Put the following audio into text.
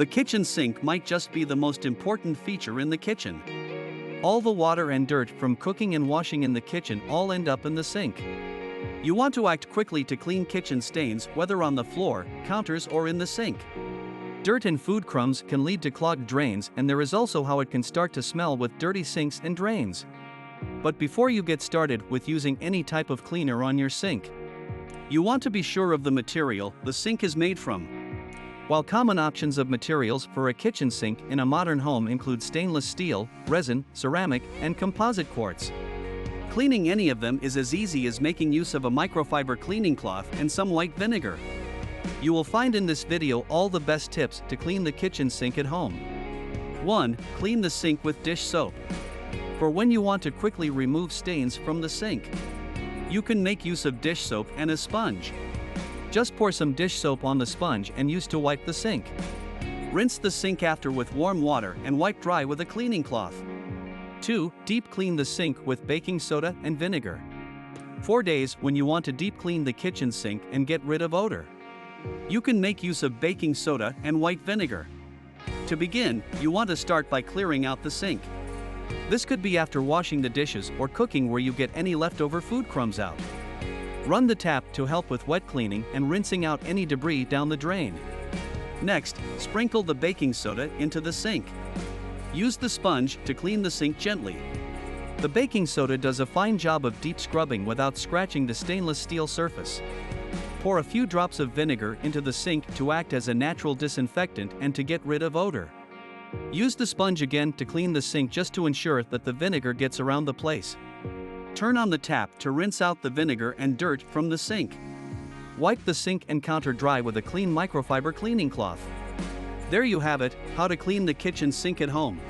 The kitchen sink might just be the most important feature in the kitchen. All the water and dirt from cooking and washing in the kitchen all end up in the sink. You want to act quickly to clean kitchen stains, whether on the floor, counters, or in the sink. Dirt and food crumbs can lead to clogged drains, and there is also how it can start to smell with dirty sinks and drains. But before you get started with using any type of cleaner on your sink, you want to be sure of the material the sink is made from. While common options of materials for a kitchen sink in a modern home include stainless steel, resin, ceramic, and composite quartz, cleaning any of them is as easy as making use of a microfiber cleaning cloth and some white vinegar. You will find in this video all the best tips to clean the kitchen sink at home. 1. Clean the sink with dish soap. For when you want to quickly remove stains from the sink, you can make use of dish soap and a sponge. Just pour some dish soap on the sponge and use to wipe the sink. Rinse the sink after with warm water and wipe dry with a cleaning cloth. 2. Deep clean the sink with baking soda and vinegar. 4 days when you want to deep clean the kitchen sink and get rid of odor, you can make use of baking soda and white vinegar. To begin, you want to start by clearing out the sink. This could be after washing the dishes or cooking where you get any leftover food crumbs out. Run the tap to help with wet cleaning and rinsing out any debris down the drain. Next, sprinkle the baking soda into the sink. Use the sponge to clean the sink gently. The baking soda does a fine job of deep scrubbing without scratching the stainless steel surface. Pour a few drops of vinegar into the sink to act as a natural disinfectant and to get rid of odor. Use the sponge again to clean the sink just to ensure that the vinegar gets around the place. Turn on the tap to rinse out the vinegar and dirt from the sink. Wipe the sink and counter dry with a clean microfiber cleaning cloth. There you have it, how to clean the kitchen sink at home.